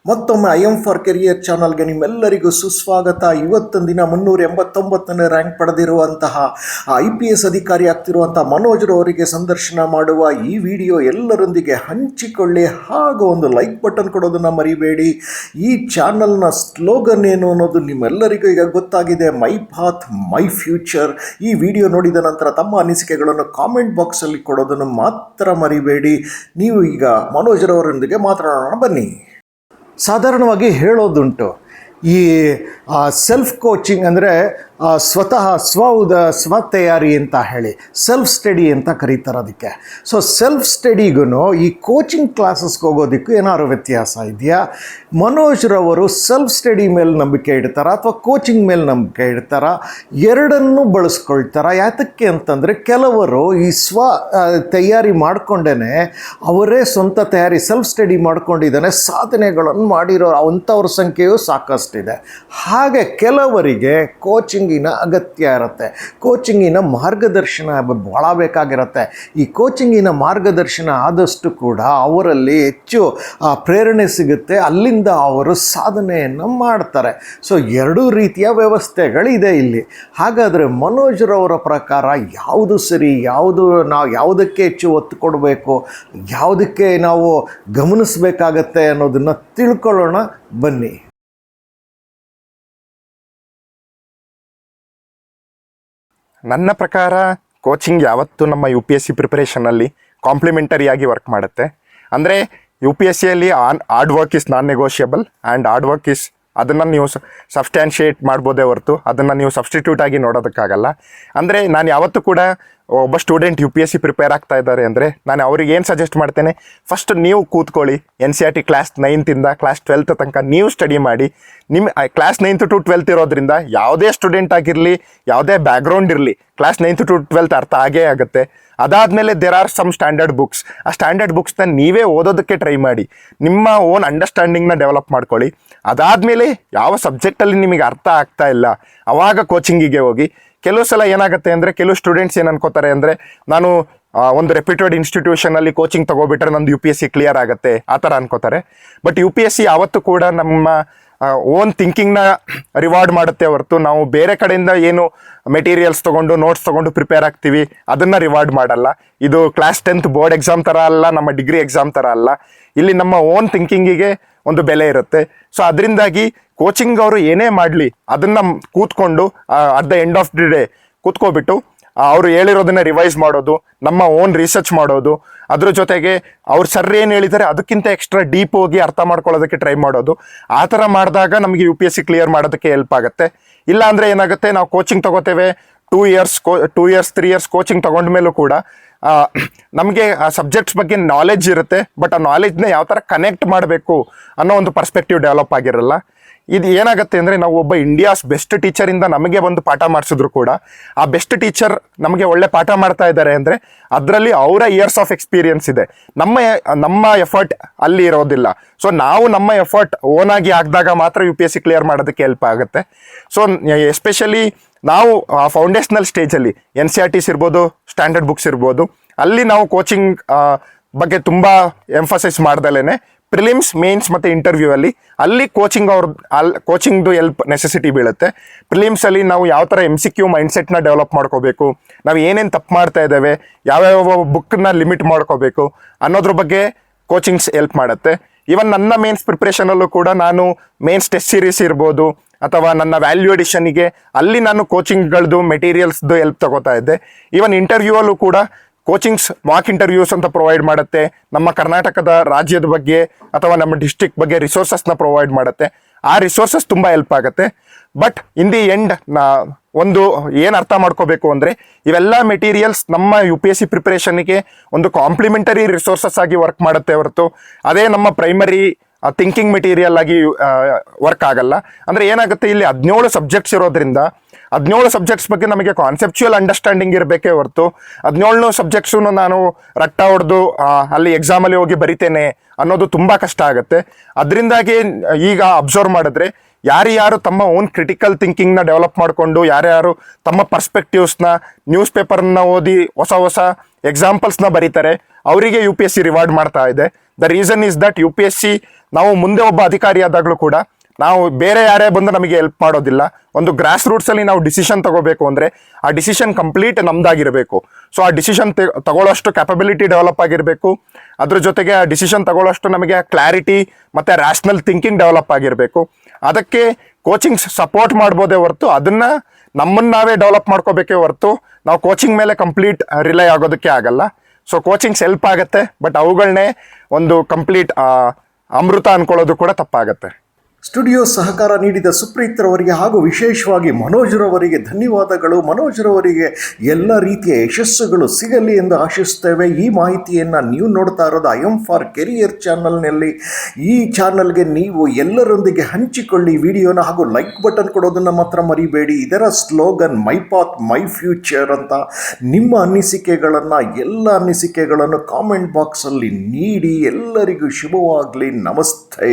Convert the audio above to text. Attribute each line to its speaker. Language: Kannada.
Speaker 1: ಮತ್ತೊಮ್ಮೆ ಐಎಂ ಫಾರ್ ಕೆರಿಯರ್ ಚಾನಲ್ಗೆ ನಿಮ್ಮೆಲ್ಲರಿಗೂ ಸುಸ್ವಾಗತ. ಇವತ್ತಿನ ದಿನ 389ನೇ ರ್ಯಾಂಕ್ ಪಡೆದಿರುವಂತಹ IPS ಅಧಿಕಾರಿ ಆಗ್ತಿರುವಂಥ ಮನೋಜ್ ಅವರಿಗೆ ಸಂದರ್ಶನ ಮಾಡುವ ಈ ವಿಡಿಯೋ ಎಲ್ಲರೊಂದಿಗೆ ಹಂಚಿಕೊಳ್ಳಿ, ಹಾಗೂ ಒಂದು ಲೈಕ್ ಬಟನ್ ಕೊಡೋದನ್ನು ಮರಿಬೇಡಿ. ಈ ಚಾನಲ್ನ ಸ್ಲೋಗನ್ ಏನು ಅನ್ನೋದು ನಿಮ್ಮೆಲ್ಲರಿಗೂ ಈಗ ಗೊತ್ತಾಗಿದೆ, ಮೈ ಪಾತ್ ಮೈ ಫ್ಯೂಚರ್. ಈ ವಿಡಿಯೋ ನೋಡಿದ ನಂತರ ತಮ್ಮ ಅನಿಸಿಕೆಗಳನ್ನು ಕಾಮೆಂಟ್ ಬಾಕ್ಸಲ್ಲಿ ಕೊಡೋದನ್ನು ಮಾತ್ರ ಮರಿಬೇಡಿ. ನೀವು ಈಗ ಮನೋಜ್ ಅವರೊಂದಿಗೆ ಮಾತನಾಡೋಣ ಬನ್ನಿ. ಸಾಧಾರಣವಾಗಿ ಹೇಳೋದುಂಟು, ಈ ಸೆಲ್ಫ್ ಕೋಚಿಂಗ್ ಅಂದರೆ ಸ್ವತಃ ಸ್ವ ತಯಾರಿ ಅಂತ ಹೇಳಿ ಸೆಲ್ಫ್ ಸ್ಟಡಿ ಅಂತ ಕರೀತಾರೆ ಅದಕ್ಕೆ. ಸೊ ಸೆಲ್ಫ್ ಸ್ಟಡಿಗೂ ಈ ಕೋಚಿಂಗ್ ಕ್ಲಾಸಸ್ಗೆ ಹೋಗೋದಕ್ಕೂ ಏನಾದ್ರು ವ್ಯತ್ಯಾಸ ಇದೆಯಾ? ಮನೋಜ್ ರವರು ಸೆಲ್ಫ್ ಸ್ಟಡಿ ಮೇಲೆ ನಂಬಿಕೆ ಇಡ್ತಾರ ಅಥವಾ ಕೋಚಿಂಗ್ ಮೇಲೆ ನಂಬಿಕೆ ಇಡ್ತಾರ? ಎರಡನ್ನೂ ಬಳಸ್ಕೊಳ್ತಾರ. ಯಾತಕ್ಕೆ ಅಂತಂದರೆ ಕೆಲವರು ಈ ತಯಾರಿ ಮಾಡಿಕೊಂಡೇ ಅವರೇ ಸ್ವಂತ ತಯಾರಿ ಸೆಲ್ಫ್ ಸ್ಟಡಿ ಮಾಡ್ಕೊಂಡಿದ್ದಾನೆ ಸಾಧನೆಗಳನ್ನು ಮಾಡಿರೋ ಅಂಥವ್ರ ಸಂಖ್ಯೆಯೂ ಸಾಕಷ್ಟಿದೆ. ಹಾಗೆ ಕೆಲವರಿಗೆ ಕೋಚಿಂಗಿನ ಅಗತ್ಯ ಇರುತ್ತೆ, ಕೋಚಿಂಗಿನ ಮಾರ್ಗದರ್ಶನ ಭಾಳ ಬೇಕಾಗಿರುತ್ತೆ. ಈ ಕೋಚಿಂಗಿನ ಮಾರ್ಗದರ್ಶನ ಆದಷ್ಟು ಕೂಡ ಅವರಲ್ಲಿ ಹೆಚ್ಚು ಪ್ರೇರಣೆ ಸಿಗುತ್ತೆ, ಅಲ್ಲಿಂದ ಅವರು ಸಾಧನೆಯನ್ನು ಮಾಡ್ತಾರೆ. ಸೊ ಎರಡೂ ರೀತಿಯ ವ್ಯವಸ್ಥೆಗಳಿದೆ ಇಲ್ಲಿ. ಹಾಗಾದರೆ ಮನೋಜ್ ರವರ ಪ್ರಕಾರ ಯಾವುದು ಸರಿ, ನಾವು ಯಾವುದಕ್ಕೆ ಹೆಚ್ಚು ಒತ್ತು ಕೊಡಬೇಕು, ಯಾವುದಕ್ಕೆ ನಾವು ಗಮನಿಸಬೇಕಾಗತ್ತೆ ಅನ್ನೋದನ್ನು ತಿಳ್ಕೊಳ್ಳೋಣ ಬನ್ನಿ.
Speaker 2: ನನ್ನ ಪ್ರಕಾರ ಕೋಚಿಂಗ್ ಯಾವತ್ತೂ ನಮ್ಮ UPSC ಪ್ರಿಪರೇಷನಲ್ಲಿ ಕಾಂಪ್ಲಿಮೆಂಟರಿಯಾಗಿ ವರ್ಕ್ ಮಾಡುತ್ತೆ. ಅಂದರೆ UPSCಯಲ್ಲಿ hard work is non negotiable and hard work is ಅದನ್ನು ನೀವು ಸಬ್ಸ್ಟ್ಯಾನ್ಷಿಯೇಟ್ ಮಾಡ್ಬೋದೇ ಹೊರತು ಅದನ್ನು ನೀವು ಸಬ್ಸ್ಟಿಟ್ಯೂಟ್ ಆಗಿ ನೋಡೋದಕ್ಕಾಗಲ್ಲ. ಅಂದರೆ ನಾನು ಯಾವತ್ತೂ ಕೂಡ ಒಬ್ಬ ಸ್ಟೂಡೆಂಟ್ UPSC ಪ್ರಿಪೇರ್ ಆಗ್ತಾ ಇದ್ದಾರೆ ಅಂದರೆ ನಾನು ಅವ್ರಿಗೆ ಏನು ಸಜೆಸ್ಟ್ ಮಾಡ್ತೇನೆ, ಫಸ್ಟ್ ನೀವು ಕೂತ್ಕೊಳ್ಳಿ, NCERT class 9th class 12th ತನಕ ನೀವು ಸ್ಟಡಿ ಮಾಡಿ. ನಿಮ್ಮ ಕ್ಲಾಸ್ 9th to 12th ಇರೋದ್ರಿಂದ ಯಾವುದೇ ಸ್ಟೂಡೆಂಟ್ ಆಗಿರಲಿ, ಯಾವುದೇ ಬ್ಯಾಕ್ಗ್ರೌಂಡ್ ಇರಲಿ, ಕ್ಲಾಸ್ 9th to 12th ಅರ್ಥ ಆಗೇ ಆಗುತ್ತೆ. ಅದಾದಮೇಲೆ there are some standard books. ಆ ಸ್ಟ್ಯಾಂಡರ್ಡ್ ಬುಕ್ಸ್ನ ನೀವೇ ಓದೋದಕ್ಕೆ ಟ್ರೈ ಮಾಡಿ, ನಿಮ್ಮ ಓನ್ ಅಂಡರ್ಸ್ಟ್ಯಾಂಡಿಂಗ್ನ ಡೆವಲಪ್ ಮಾಡ್ಕೊಳ್ಳಿ. ಅದಾದಮೇಲೆ ಯಾವ ಸಬ್ಜೆಕ್ಟಲ್ಲಿ ನಿಮಗೆ ಅರ್ಥ ಆಗ್ತಾ ಇಲ್ಲ ಆವಾಗ ಕೋಚಿಂಗಿಗೆ ಹೋಗಿ. ಕೆಲವು ಸಲ ಏನಾಗುತ್ತೆ ಅಂದರೆ ಕೆಲವು ಸ್ಟೂಡೆಂಟ್ಸ್ ಏನು ಅನ್ಕೋತಾರೆ ಅಂದರೆ, ನಾನು ಒಂದು ರೆಪ್ಯೂಟೆಡ್ ಇನ್ಸ್ಟಿಟ್ಯೂಷನಲ್ಲಿ ಕೋಚಿಂಗ್ ತೊಗೊಬಿಟ್ರೆ ನಂದು UPSC ಕ್ಲಿಯರ್ ಆಗುತ್ತೆ ಆ ಥರ ಅನ್ಕೋತಾರೆ. ಬಟ್ UPSC ಯಾವತ್ತೂ ಕೂಡ ನಮ್ಮ ಓನ್ ಥಿಂಕಿಂಗ್ನ ರಿವಾರ್ಡ್ ಮಾಡುತ್ತೆ ಹೊರತು ನಾವು ಬೇರೆ ಕಡೆಯಿಂದ ಏನು ಮೆಟೀರಿಯಲ್ಸ್ ತೊಗೊಂಡು ನೋಟ್ಸ್ ತೊಗೊಂಡು ಪ್ರಿಪೇರ್ ಆಗ್ತೀವಿ ಅದನ್ನು ರಿವಾರ್ಡ್ ಮಾಡಲ್ಲ. ಇದು ಕ್ಲಾಸ್ 10th ಬೋರ್ಡ್ ಎಕ್ಸಾಮ್ ಥರ ಅಲ್ಲ, ನಮ್ಮ ಡಿಗ್ರಿ ಎಕ್ಸಾಮ್ ಥರ ಅಲ್ಲ. ಇಲ್ಲಿ ನಮ್ಮ ಓನ್ ಥಿಂಕಿಂಗಿಗೆ ಒಂದು ಬೆಲೆ ಇರುತ್ತೆ. ಸೊ ಅದರಿಂದಾಗಿ ಕೋಚಿಂಗ್ ಅವರು ಏನೇ ಮಾಡಲಿ ಅದನ್ನು ಕೂತ್ಕೊಂಡು at the end of the day ಕೂತ್ಕೊಬಿಟ್ಟು ಅವರು ಹೇಳಿರೋದನ್ನ ರಿವೈಸ್ ಮಾಡೋದು, ನಮ್ಮ ಓನ್ ರಿಸರ್ಚ್ ಮಾಡೋದು, ಅದ್ರ ಜೊತೆಗೆ ಅವ್ರು ಸರ್ ಏನು ಹೇಳಿದ್ದಾರೆ ಅದಕ್ಕಿಂತ ಎಕ್ಸ್ಟ್ರಾ ಡೀಪ್ ಹೋಗಿ ಅರ್ಥ ಮಾಡ್ಕೊಳ್ಳೋದಕ್ಕೆ ಟ್ರೈ ಮಾಡೋದು. ಆ ಥರ ಮಾಡಿದಾಗ ನಮಗೆ UPSC ಕ್ಲಿಯರ್ ಮಾಡೋದಕ್ಕೆ ಹೆಲ್ಪ್ ಆಗುತ್ತೆ. ಇಲ್ಲ ಅಂದರೆ ಏನಾಗುತ್ತೆ, ನಾವು ಕೋಚಿಂಗ್ ತೊಗೋತೇವೆ 2 years 3 years ಕೋಚಿಂಗ್ ತೊಗೊಂಡ್ಮೇಲೂ ಕೂಡ ನಮಗೆ ಆ ಸಬ್ಜೆಕ್ಟ್ಸ್ ಬಗ್ಗೆ ನಾಲೆಡ್ಜ್ ಇರುತ್ತೆ, ಬಟ್ ಆ ನಾಲೆಡ್ಜ್ನ ಯಾವ ಥರ ಕನೆಕ್ಟ್ ಮಾಡಬೇಕು ಅನ್ನೋ ಒಂದು ಪರ್ಸ್ಪೆಕ್ಟಿವ್ ಡೆವಲಪ್ ಆಗಿರಲ್ಲ. ಇದು ಏನಾಗುತ್ತೆ ಅಂದರೆ, ನಾವು ಒಬ್ಬ ಇಂಡಿಯಾಸ್ ಬೆಸ್ಟ್ ಟೀಚರಿಂದ ನಮಗೆ ಒಂದು ಪಾಠ ಮಾಡಿಸಿದ್ರು ಕೂಡ ಆ ಬೆಸ್ಟ್ ಟೀಚರ್ ನಮಗೆ ಒಳ್ಳೆ ಪಾಠ ಮಾಡ್ತಾ ಇದ್ದಾರೆ ಅಂದರೆ ಅದರಲ್ಲಿ ಅವರ ಇಯರ್ಸ್ ಆಫ್ ಎಕ್ಸ್ಪೀರಿಯನ್ಸ್ ಇದೆ, ನಮ್ಮ ಎಫರ್ಟ್ ಅಲ್ಲಿ ಇರೋದಿಲ್ಲ. ಸೊ ನಾವು ನಮ್ಮ ಎಫರ್ಟ್ ಓನಾಗಿ ಹಾಕಿದಾಗ ಮಾತ್ರ UPSC ಕ್ಲಿಯರ್ ಮಾಡೋದಕ್ಕೆ ಹೆಲ್ಪ್ ಆಗುತ್ತೆ. ಸೊ ಎಸ್ಪೆಷಲಿ ನಾವು ಫೌಂಡೇಶನಲ್ ಸ್ಟೇಜಲ್ಲಿ NCERTs ಇರ್ಬೋದು, ಸ್ಟ್ಯಾಂಡರ್ಡ್ ಬುಕ್ಸ್ ಇರ್ಬೋದು, ಅಲ್ಲಿ ನಾವು ಕೋಚಿಂಗ್ ಬಗ್ಗೆ ತುಂಬ ಎಂಫಸೈಸ್ ಮಾಡ್ದಲೇ ಪ್ರಿಲಿಮ್ಸ್, ಮೇನ್ಸ್ ಮತ್ತು ಇಂಟರ್ವ್ಯೂ ಅಲ್ಲಿ ಕೋಚಿಂಗ್ದು ಹೆಲ್ಪ್ ನೆಸೆಸಿಟಿ ಬೀಳುತ್ತೆ. ಪ್ರಿಲಿಮ್ಸಲ್ಲಿ ನಾವು ಯಾವ ಥರ MCQ ಮೈಂಡ್ಸೆಟ್ನ ಡೆವಲಪ್ ಮಾಡ್ಕೋಬೇಕು, ನಾವು ಏನೇನು ತಪ್ಪು ಮಾಡ್ತಾ ಇದ್ದೇವೆ, ಯಾವ್ಯಾವ ಬುಕ್ಕನ್ನ ಲಿಮಿಟ್ ಮಾಡ್ಕೋಬೇಕು ಅನ್ನೋದ್ರ ಬಗ್ಗೆ ಕೋಚಿಂಗ್ಸ್ ಹೆಲ್ಪ್ ಮಾಡುತ್ತೆ. ಈವನ್ ನನ್ನ ಮೇನ್ಸ್ ಪ್ರಿಪ್ರೇಷನಲ್ಲೂ ಕೂಡ ನಾನು ಮೇನ್ಸ್ ಟೆಸ್ಟ್ ಸೀರೀಸ್ ಇರ್ಬೋದು ಅಥವಾ ನನ್ನ ವ್ಯಾಲ್ಯೂ ಎಡಿಷನ್ನಿಗೆ ಅಲ್ಲಿ ನಾನು ಕೋಚಿಂಗ್ಗಳದ್ದು ಮೆಟೀರಿಯಲ್ಸ್ದು ಹೆಲ್ಪ್ ತಗೋತಾ ಇದ್ದೆ. ಈವನ್ ಇಂಟರ್ವ್ಯೂವಲ್ಲೂ ಕೂಡ ಕೋಚಿಂಗ್ಸ್ ಮಾಕ್ ಇಂಟರ್ವ್ಯೂಸ್ ಅಂತ ಪ್ರೊವೈಡ್ ಮಾಡುತ್ತೆ, ನಮ್ಮ ಕರ್ನಾಟಕದ ರಾಜ್ಯದ ಬಗ್ಗೆ ಅಥವಾ ನಮ್ಮ ಡಿಸ್ಟ್ರಿಕ್ಟ್ ಬಗ್ಗೆ ರಿಸೋರ್ಸಸ್ನ ಪ್ರೊವೈಡ್ ಮಾಡುತ್ತೆ. ಆ ರಿಸೋರ್ಸಸ್ ತುಂಬ ಹೆಲ್ಪ್ ಆಗುತ್ತೆ. ಬಟ್ ಇನ್ ದಿ ಎಂಡ್ ಒಂದು ಏನು ಅರ್ಥ ಮಾಡ್ಕೋಬೇಕು ಅಂದರೆ, ಇವೆಲ್ಲ ಮೆಟೀರಿಯಲ್ಸ್ ನಮ್ಮ UPSC ಪ್ರಿಪ್ರೇಷನ್ಗೆ ಒಂದು ಕಾಂಪ್ಲಿಮೆಂಟರಿ ರಿಸೋರ್ಸಸ್ ಆಗಿ ವರ್ಕ್ ಮಾಡುತ್ತೆ ಹೊರತು ಅದೇ ನಮ್ಮ ಪ್ರೈಮರಿ ಥಿಂಕಿಂಗ್ ಮೆಟೀರಿಯಲ್ ಆಗಿ ವರ್ಕ್ ಆಗಲ್ಲ. ಅಂದರೆ ಏನಾಗುತ್ತೆ, ಇಲ್ಲಿ 17 ಸಬ್ಜೆಕ್ಟ್ಸ್ ಇರೋದ್ರಿಂದ 17 ಸಬ್ಜೆಕ್ಟ್ಸ್ ಬಗ್ಗೆ ನಮಗೆ ಕಾನ್ಸೆಪ್ಚುಯಲ್ ಅಂಡರ್ಸ್ಟ್ಯಾಂಡಿಂಗ್ ಇರಬೇಕೇ ಹೊರತು 17 ಸಬ್ಜೆಕ್ಟ್ಸು ನಾನು ರಟ್ಟ ಹೊಡೆದು ಅಲ್ಲಿ ಎಕ್ಸಾಮಲ್ಲಿ ಹೋಗಿ ಬರಿತೇನೆ ಅನ್ನೋದು ತುಂಬ ಕಷ್ಟ ಆಗುತ್ತೆ. ಅದರಿಂದಾಗಿ ಈಗ ಅಬ್ಸರ್ವ್ ಮಾಡಿದ್ರೆ ಯಾರ್ಯಾರು ತಮ್ಮ ಓನ್ ಕ್ರಿಟಿಕಲ್ ಥಿಂಕಿಂಗ್ನ ಡೆವಲಪ್ ಮಾಡಿಕೊಂಡು ಯಾರ್ಯಾರು ತಮ್ಮ ಪರ್ಸ್ಪೆಕ್ಟಿವ್ಸ್ನ ನ್ಯೂಸ್ ಪೇಪರ್ನ ಓದಿ ಹೊಸ ಎಕ್ಸಾಂಪಲ್ಸ್ನ ಬರೀತಾರೆ ಅವರಿಗೆ UPSC ರಿವಾರ್ಡ್ ಮಾಡ್ತಾ ಇದೆ. The reason is that UPSC ನಾವು ಮುಂದೆ ಒಬ್ಬ ಅಧಿಕಾರಿಯಾದಾಗಲೂ ಕೂಡ ನಾವು ಬೇರೆ ಯಾರೇ ಬಂದು ನಮಗೆ ಹೆಲ್ಪ್ ಮಾಡೋದಿಲ್ಲ. ಒಂದು ಗ್ರಾಸ್ ರೂಟ್ಸಲ್ಲಿ ನಾವು ಡಿಸಿಷನ್ ತಗೋಬೇಕು ಅಂದರೆ ಆ ಡಿಸಿಷನ್ ಕಂಪ್ಲೀಟ್ ನಮ್ದಾಗಿರಬೇಕು. ಸೊ ಆ ಡಿಸಿಷನ್ ತಗೊಳ್ಳೋಷ್ಟು ಕ್ಯಾಪಬಿಲಿಟಿ ಡೆವಲಪ್ ಆಗಿರಬೇಕು. ಅದ್ರ ಜೊತೆಗೆ ಆ ಡಿಸಿಷನ್ ತಗೊಳ್ಳೋಷ್ಟು ನಮಗೆ ಕ್ಲಾರಿಟಿ ಮತ್ತು ರ್ಯಾಷನಲ್ ಥಿಂಕಿಂಗ್ ಡೆವಲಪ್ ಆಗಿರಬೇಕು. ಅದಕ್ಕೆ ಕೋಚಿಂಗ್ ಸಪೋರ್ಟ್ ಮಾಡ್ಬೋದೇ ಹೊರತು ಅದನ್ನು ನಮ್ಮನ್ನು ನಾವೇ ಡೆವಲಪ್ ಮಾಡ್ಕೋಬೇಕೇ ಹೊರತು ನಾವು ಕೋಚಿಂಗ್ ಮೇಲೆ ಕಂಪ್ಲೀಟ್ ರಿಲೈ ಆಗೋದಕ್ಕೆ ಆಗಲ್ಲ. ಸೊ ಕೋಚಿಂಗ್ಸ್ ಹೆಲ್ಪ್ ಆಗುತ್ತೆ, ಬಟ್ ಅವುಗಳನ್ನೇ ಒಂದು ಕಂಪ್ಲೀಟ್ ಅಮೃತ ಅನ್ಕೊಳ್ಳೋದು ಕೂಡ ತಪ್ಪಾಗತ್ತೆ.
Speaker 1: ಸ್ಟುಡಿಯೋ ಸಹಕಾರ ನೀಡಿದ ಸುಪ್ರೀತ್ರವರಿಗೆ ಹಾಗೂ ವಿಶೇಷವಾಗಿ ಮನೋಜ್ರವರಿಗೆ ಧನ್ಯವಾದಗಳು. ಮನೋಜ್ರವರಿಗೆ ಎಲ್ಲ ರೀತಿಯ ಯಶಸ್ಸುಗಳು ಸಿಗಲಿ ಎಂದು ಆಶಿಸ್ತೇವೆ. ಈ ಮಾಹಿತಿಯನ್ನು ನೀವು ನೋಡ್ತಾ ಇರೋದು ಐಎಂ ಫಾರ್ ಕೆರಿಯರ್ ಚಾನಲ್ನಲ್ಲಿ. ಈ ಚಾನಲ್ಗೆ ನೀವು ಎಲ್ಲರೊಂದಿಗೆ ಹಂಚಿಕೊಳ್ಳಿ ವಿಡಿಯೋನ, ಹಾಗೂ ಲೈಕ್ ಬಟನ್ ಕೊಡೋದನ್ನು ಮಾತ್ರ ಮರಿಬೇಡಿ. ಇದರ slogan my path my future ಅಂತ. ನಿಮ್ಮ ಎಲ್ಲ ಅನಿಸಿಕೆಗಳನ್ನು ಕಾಮೆಂಟ್ ಬಾಕ್ಸಲ್ಲಿ ನೀಡಿ. ಎಲ್ಲರಿಗೂ ಶುಭವಾಗಲಿ. ನಮಸ್ತೆ.